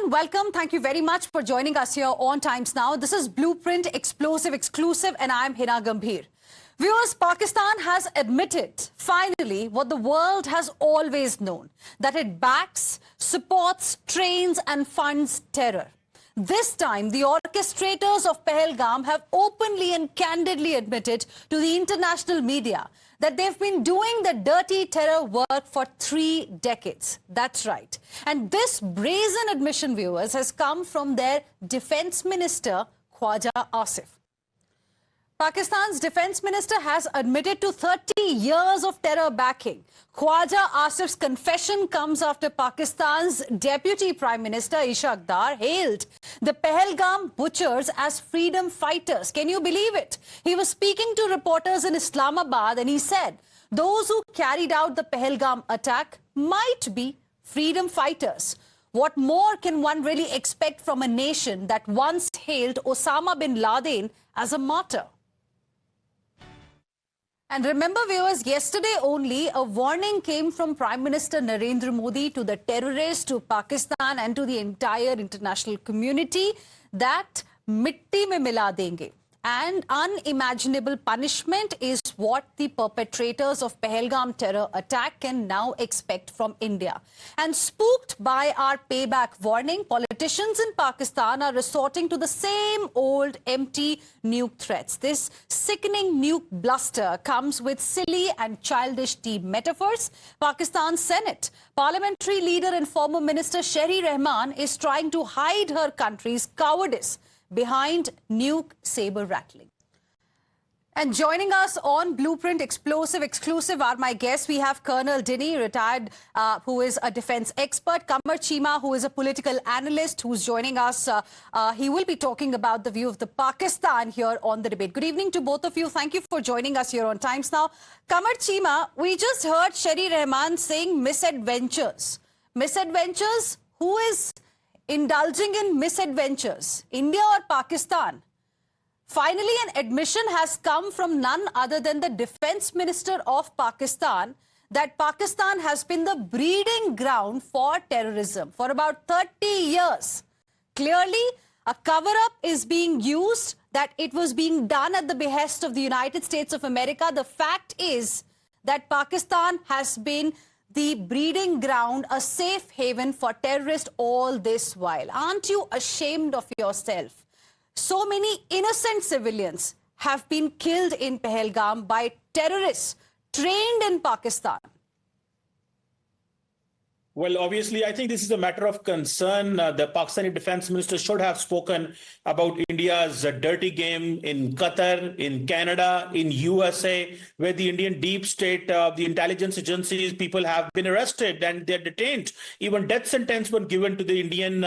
everyone. Welcome. Thank you very much for joining us here on Times Now. This is Blueprint Explosive Exclusive and I'm Hina Gambhir. Viewers, Pakistan has admitted, finally, what the world has always known, that it backs, supports, trains and funds terror. This time, the orchestrators of Pahalgam have openly and candidly admitted to the international media that they've been doing the dirty terror work for 3 decades. That's right. And this brazen admission, viewers, has come from their defense minister, Khwaja Asif. Pakistan's defense minister has admitted to 30 years of terror backing. Khwaja Asif's confession comes after Pakistan's deputy prime minister Ishaq Dar hailed the Pahalgam butchers as freedom fighters. Can you believe it? He was speaking to reporters in Islamabad and he said those who carried out the Pahalgam attack might be freedom fighters. What more can one really expect from a nation that once hailed Osama bin Laden as a martyr? And remember, viewers, yesterday only a warning came from Prime Minister Narendra Modi to the terrorists, to Pakistan and to the entire international community that mitti mein mila denge. And unimaginable punishment is what the perpetrators of Pahalgam terror attack can now expect from India. And spooked by our payback warning, politicians in Pakistan are resorting to the same old empty nuke threats. This sickening nuke bluster comes with silly and childish team metaphors. Pakistan's Senate parliamentary leader and former minister Sherry Rahman is trying to hide her country's cowardice behind nuke saber rattling. And joining us on Blueprint Explosive Exclusive are my guests. We have Colonel Dinny, retired, who is a defense expert, Qamar Cheema, who is a political analyst, who's joining us. He will be talking about the view of the Pakistan here on the debate. Good evening to both of you. Thank you for joining us here on Times Now. Qamar Cheema, we just heard Sherry Rahman saying misadventures. Misadventures? Who is indulging in misadventures, India or Pakistan? Finally, an admission has come from none other than the defense minister of Pakistan that Pakistan has been the breeding ground for terrorism for about 30 years. Clearly, a cover-up is being used, that it was being done at the behest of the United States of America. The fact is that Pakistan has been the breeding ground, a safe haven for terrorists all this while. Aren't you ashamed of yourself? So many innocent civilians have been killed in Pahalgam by terrorists trained in Pakistan. Well, obviously, I think this is a matter of concern. The Pakistani defense minister should have spoken about India's dirty game in Qatar, in Canada, in USA, where the Indian deep state, the intelligence agencies, people have been arrested and they're detained. Even death sentence were given to the Indian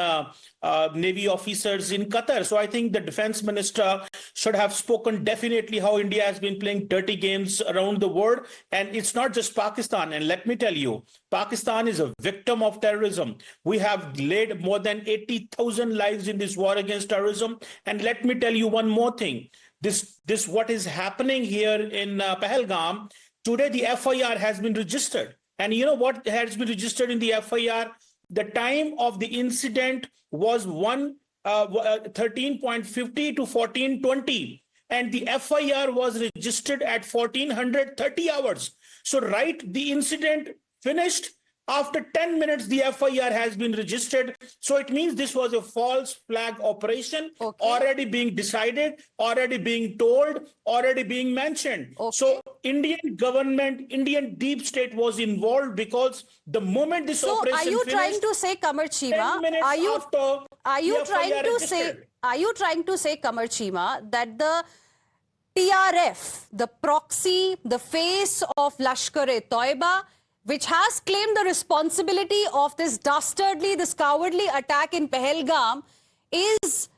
Navy officers in Qatar. So I think the defense minister should have spoken definitely how India has been playing dirty games around the world. And it's not just Pakistan. And let me tell you, Pakistan is a victim of terrorism. We have laid more than 80,000 lives in this war against terrorism. And let me tell you one more thing. This what is happening here in Pahalgam, today the FIR has been registered. And you know what has been registered in the FIR? The time of the incident was 13.50 to 14:20. And the FIR was registered at 1430 hours. So right, the incident finished. After 10 minutes, the FIR has been registered. So it means this was a false flag operation, already being decided, already being told, already being mentioned. So Indian government, Indian deep state was involved because the moment this operation finished... So are you trying to say, Qamar Cheema, are you trying to say, Qamar Cheema, that the PRF, the proxy, the face of Lashkar-e-Toiba, which has claimed the responsibility of this dastardly, this cowardly attack in Pahalgam, is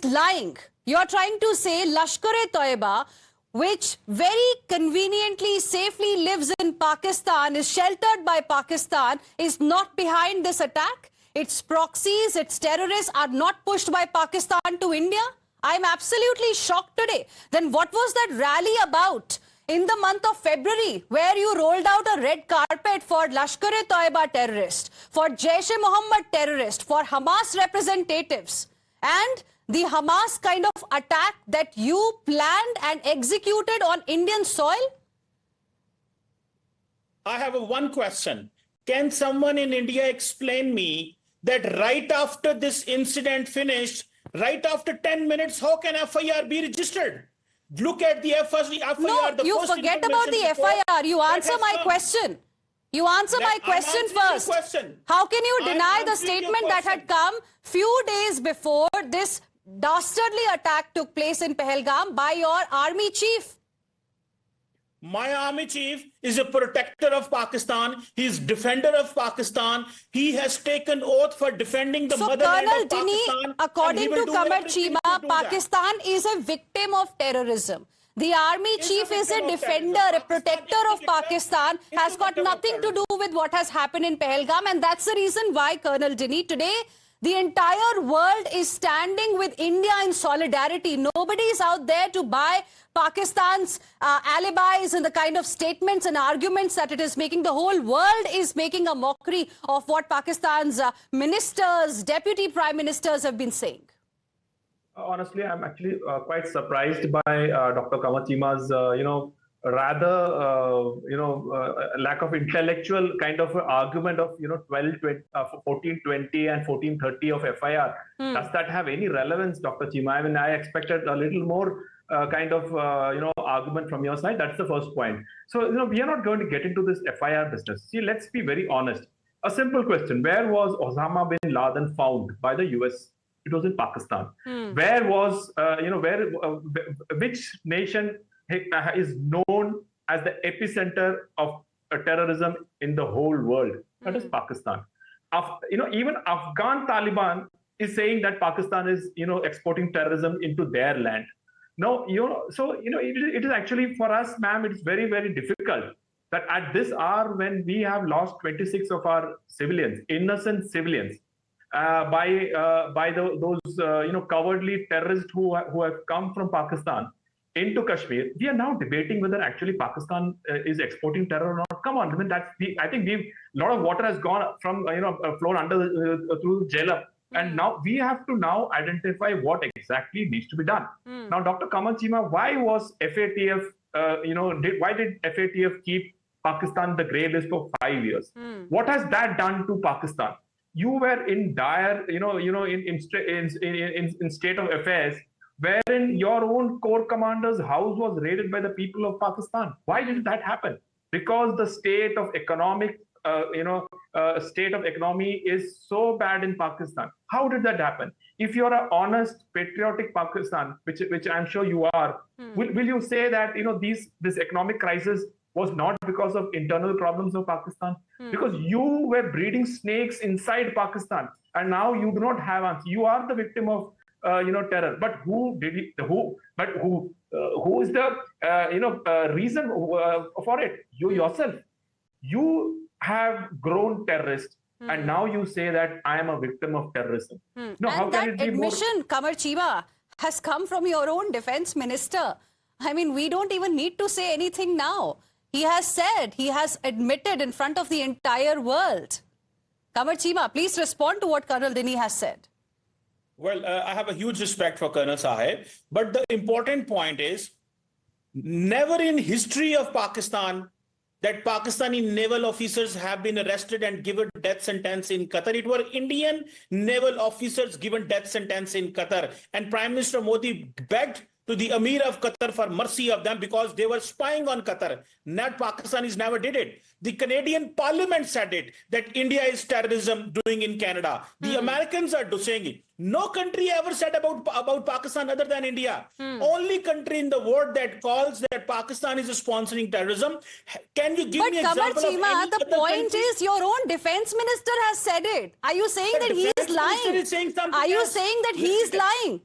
lying? You're trying to say Lashkar-e-Toiba, which very conveniently, safely lives in Pakistan, is sheltered by Pakistan, is not behind this attack? Its proxies, its terrorists are not pushed by Pakistan to India? I'm absolutely shocked today. Then what was that rally about in the month of February, where you rolled out a red carpet for Lashkar-e-Toiba terrorist, for Jaish-e-Mohammed terrorist, for Hamas representatives, and the Hamas kind of attack that you planned and executed on Indian soil? I have one question. Can someone in India explain me that right after this incident finished, right after 10 minutes, how can FIR be registered? Look at the FIR. No, you forget about the FIR. You answer my question. You answer my question first. How can you deny the statement that had come few days before this dastardly attack took place in Pahalgam by your army chief? My army chief is a protector of Pakistan. He is defender of Pakistan. He has taken oath for defending the motherland Colonel of Pakistan. Dini, according to Qamar Chima, Pakistan is a victim of terrorism. The army chief is a defender, a protector of Pakistan, has got nothing to do with what has happened in Pahalgam. And that's the reason why, Colonel Dini, today the entire world is standing with India in solidarity. Nobody is out there to buy Pakistan's alibis and the kind of statements and arguments that it is making. The whole world is making a mockery of what Pakistan's ministers, deputy prime ministers have been saying. Honestly, I'm actually quite surprised by Dr. Qamar Chima's, lack of intellectual kind of argument of 1420 and 1430 of FIR. Does that have any relevance, Dr. Chima? I mean, I expected a little more argument from your side. That's the first point. So we are not going to get into this FIR business. See, let's be very honest. A simple question: where was Osama bin Laden found by the US? It was in Pakistan. Where was which nation is known as the epicenter of terrorism in the whole world? That is Pakistan. Even Afghan Taliban is saying that Pakistan is exporting terrorism into their land. No, it is actually for us, ma'am, it's very, very difficult that at this hour when we have lost 26 of our civilians, innocent civilians, by those cowardly terrorists who have come from Pakistan into Kashmir, we are now debating whether actually Pakistan is exporting terror or not. Come on, I mean I think a lot of water has gone from flown under through Jhelum, and now we have to identify what exactly needs to be done. Now, Dr. Qamar Chima, why was FATF why did FATF keep Pakistan the grey list for 5 years? What has that done to Pakistan? You were in dire, in state of affairs, wherein your own core commander's house was raided by the people of Pakistan. Why did that happen? Because the state of economy is so bad in Pakistan. How did that happen? If you're an honest, patriotic Pakistan, which I'm sure you are, will you say that this economic crisis was not because of internal problems of Pakistan? Because you were breeding snakes inside Pakistan, and now you do not have answers. You are the victim of terror. But who did it? Who is the reason for it? You yourself. You have grown terrorist, and now you say that I am a victim of terrorism. No, how can it be admission, Qamar Chima, has come from your own defense minister. I mean, we don't even need to say anything now. He has said, he has admitted in front of the entire world. Qamar Chima, please respond to what Colonel Dini has said. Well, I have a huge respect for Colonel Sahib, but the important point is, never in history of Pakistan that Pakistani naval officers have been arrested and given death sentence in Qatar. It were Indian naval officers given death sentence in Qatar. And Prime Minister Modi begged to the Emir of Qatar for mercy of them because they were spying on Qatar. Not Pakistanis never did it. The Canadian Parliament said it, that India is terrorism doing in Canada. The Americans are saying it. No country ever said about Pakistan other than India. Only country in the world that calls that Pakistan is sponsoring terrorism. Can you give me an example Qamar Chima, the point is your own defense minister has said it. Are you saying that he is lying? Are you saying that he is lying?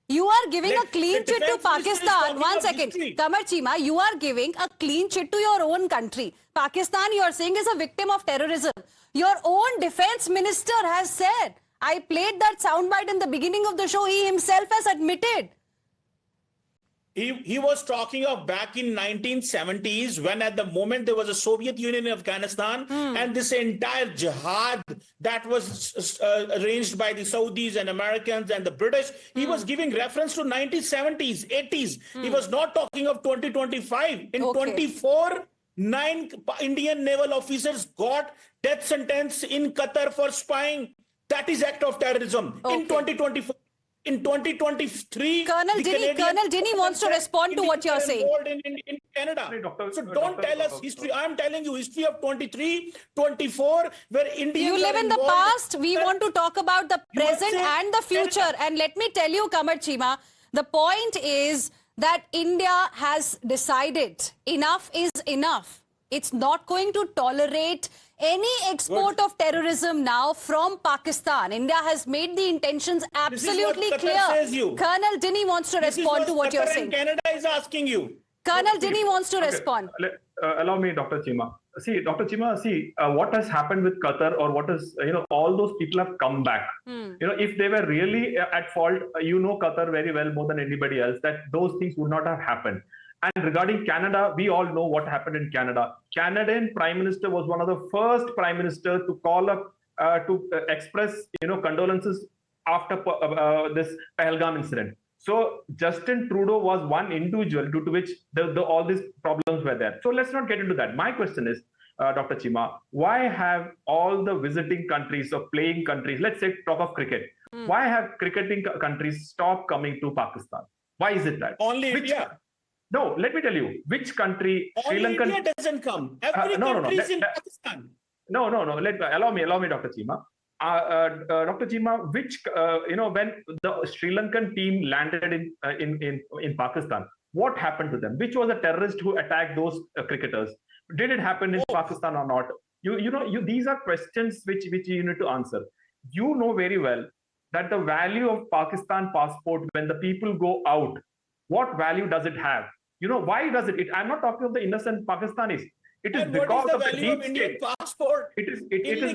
You are giving a clean chit to Pakistan. 1 second. Qamar Chima, you are giving a clean chit to your own country. Pakistan, you are saying, is a victim of terrorism. Your own defense minister has said, I played that soundbite in the beginning of the show, he himself has admitted. He was talking of back in 1970s when at the moment there was a Soviet Union in Afghanistan and this entire jihad that was arranged by the Saudis and Americans and the British. He was giving reference to 1970s, 80s. He was not talking of 2025. In 24, 9 Indian naval officers got death sentence in Qatar for spying. That is act of terrorism in 2024. In 2023, Colonel Dinny wants to respond to what you're saying. In Canada. So don't tell us history. I'm telling you history of 23, 24, where Indians You live in the past. We want to talk about the present and the future. And let me tell you, Qamar Cheema, the point is that India has decided enough is enough. It's not going to tolerate any export of terrorism now from Pakistan. India has made the intentions absolutely clear. Colonel Dinny wants to respond to what you're saying. Canada is asking you. Colonel Dinny wants to respond. Allow me, Dr. Cheema. See, Dr. Cheema, what has happened with Qatar, or what is, all those people have come back. If they were really at fault, Qatar very well more than anybody else, that those things would not have happened. And regarding Canada, we all know what happened in Canada. Canadian Prime Minister was one of the first Prime Minister to call up to express, condolences after this Pahalgam incident. So Justin Trudeau was one individual due to which all these problems were there. So let's not get into that. My question is, Dr. Cheema, why have all the visiting countries or playing countries, let's say talk of cricket, why have cricketing countries stopped coming to Pakistan? Why is it that? Only India. No, let me tell you, which country, Sri Lanka... India doesn't come. Every country is in Pakistan. No. Allow me, Dr. Cheema. Dr. Cheema, when the Sri Lankan team landed in Pakistan, what happened to them? Which was a terrorist who attacked those cricketers? Did it happen in Pakistan or not? These are questions which you need to answer. You know very well that the value of Pakistan passport, when the people go out, what value does it have? Why does it? I'm not talking of the innocent Pakistanis. It is because of the deep state. Passport? It is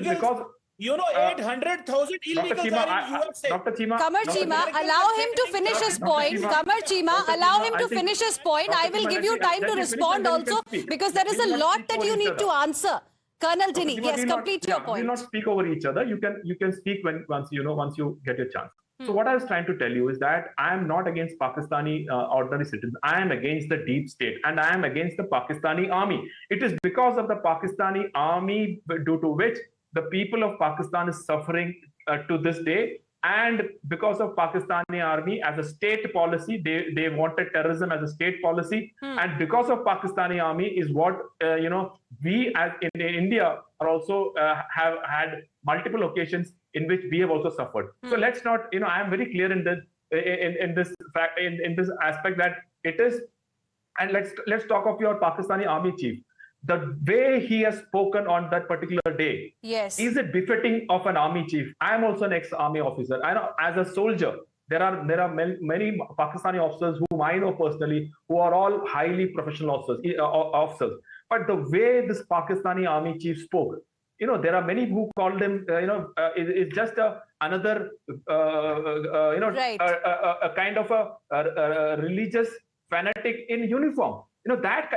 because 800,000 illegals are in USA. Dr. Cheema, Qamar Cheema, allow him to finish his point. Qamar Cheema, allow him to finish his point. I will give you time to respond also, because there is a lot that you need to answer. Colonel Dinny, yes, complete your point. We will not speak over each other. You can speak once you get your chance. So what I was trying to tell you is that I am not against Pakistani ordinary citizens. I am against the deep state, and I am against the Pakistani army. It is because of the Pakistani army due to which the people of Pakistan is suffering to this day. And because of Pakistani army as a state policy, they wanted terrorism as a state policy. And because of Pakistani army is what, we as in India are also have had multiple occasions in which we have also suffered. So let's not, I am very clear in this fact, in this aspect that it is. And let's talk of your Pakistani army chief. The way he has spoken on that particular day, yes, is it befitting of an army chief? I am also an ex-army officer. I know as a soldier, there are many Pakistani officers whom I know personally who are all highly professional officers. But the way this Pakistani army chief spoke, there are many who called him, is just another, right, a kind of a religious fanatic in uniform.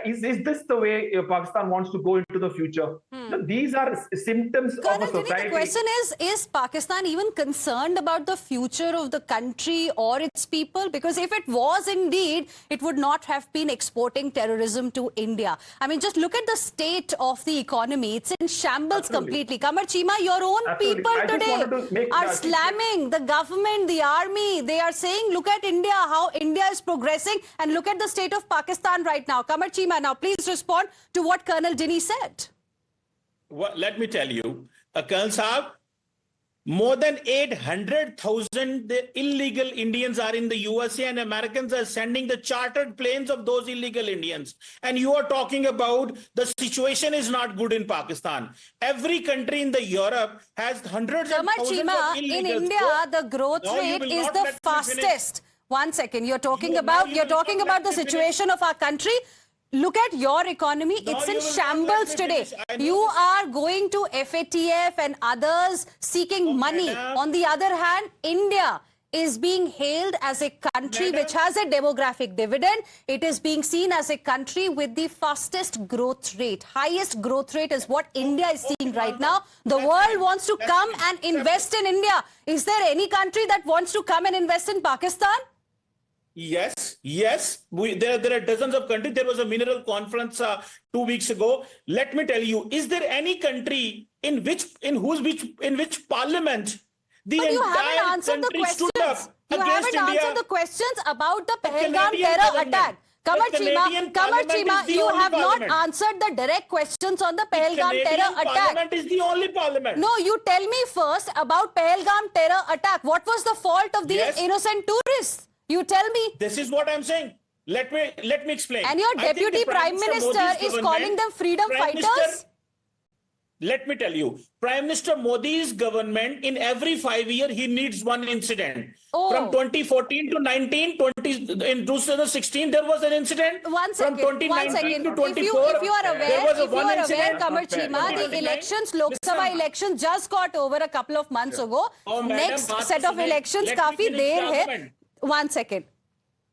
Is this the way Pakistan wants to go into the future? These are symptoms of a society. The question is Pakistan even concerned about the future of the country or its people? Because if it was indeed, it would not have been exporting terrorism to India. I mean, just look at the state of the economy. It's in shambles completely. Qamar Cheema, your own people today are slamming the government, the army. They are saying, look at India, how India is progressing, and look at the state of Pakistan right now. Qamar Cheema, now please respond to what Colonel Dinny said. Well, let me tell you, Colonel Saab, more than 800,000 illegal Indians are in the USA, and Americans are sending the chartered planes of those illegal Indians. And you are talking about the situation is not good in Pakistan. Every country in the Europe has hundreds of thousands of illegals. In India, the growth rate is the fastest. 1 second, you're talking about the situation of our country. Look at your economy. It's in shambles today. You are going to FATF and others seeking money. On the other hand, India is being hailed as a country which has a demographic dividend. It is being seen as a country with the fastest growth rate. Highest growth rate is what India is seeing right now. The world wants to come and invest in India. Is there any country that wants to come and invest in Pakistan? Yes. There are dozens of countries. There was a mineral conference 2 weeks ago. Let me tell you, is there any country in which parliament the But you haven't entire answered the country stood questions. up You against haven't India? answered the questions about the Pahalgam Canadian terror government. attack. Kamar The Canadian Chima, parliament is the you only have not parliament. answered the direct questions on the Pahalgam Canadian terror attack. parliament is the only parliament. No, you tell me first about Pahalgam terror attack. What was the fault of these Yes. innocent tourists? You tell me. This is what I'm saying. Let me explain. And your I think deputy the prime minister Modi's is government- calling them freedom Prime fighters? Minister- Let me tell you, Prime Minister Modi's government, in every 5 years, he needs one incident. Oh. From 2014 to 19, in 2016, there was an incident. One From second. 2019 to 24, If you are aware, there was one incident. Kamar That's not fair. Chima, the 2029. elections, Lok Sabha Listen. elections just got over a couple of months ago. Oh, madam, Next बात set of सुनिए. elections Let me काफी finish there the है. argument. 1 second.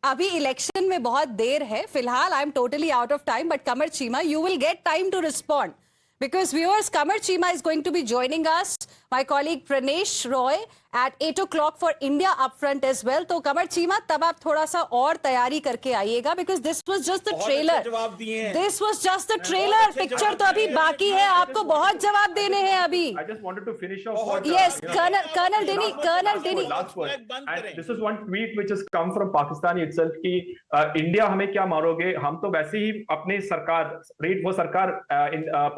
अभी election में बहुत देर है. फिलहाल I am totally out of time, but Kamar Chima, you will get time to respond. Because viewers, Kamar Chima is going to be joining us, my colleague Pranesh Roy, at 8 o'clock for India Upfront as well. तो Kamar Chima, तब आप थोड़ा सा और तैयारी करके आइएगा, because this was just the बहुत trailer. अच्छे जवाब दिए हैं। This was just the trailer. बहुत अच्छे Picture जवाब तो अभी दिए हैं। बाकी है. आपको बहुत जवाब देने हैं अभी. I just wanted to finish off बहुत- what, Yes, you know, Colonel Dini, Colonel Dini. last word. बंद And करें। this is one tweet which has come from Pakistan itself कि इंडिया हमें क्या मारोगे, हम तो वैसे ही अपनी सरकार वो सरकार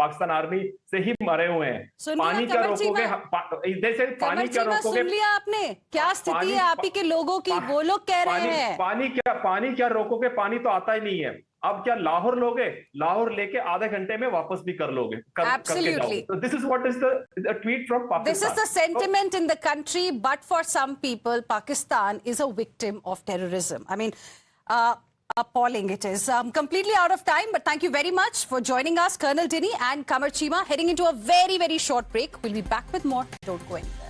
पाकिस्तान आर्मी से ही मरे हुए हैं. सुन लिया पानी क्या कमर रोकोगे, चीमा? इधर से कमर पानी क्या चीमा, रोकोगे. सुन लिया आपने? क्या स्थिति पानी- है आप ही के लोगों की? वो लोग कह रहे हैं. पानी क्या रोकोगे, पानी तो आता ही नहीं है. अब क्या लाहौर लोगे, लाहौर लेके आधे घंटे में वापस भी कर लोगे, करके Absolutely. जाओ. So this is what is the tweet from Pakistan. This is the sentiment in the country, but for some people, Pakistan is a victim of terrorism. I mean, appalling it is. Completely out of time, but thank you very much for joining us, Colonel Dini and Kamar Chima. Heading into a very, very short break. We'll be back with more. Don't go anywhere.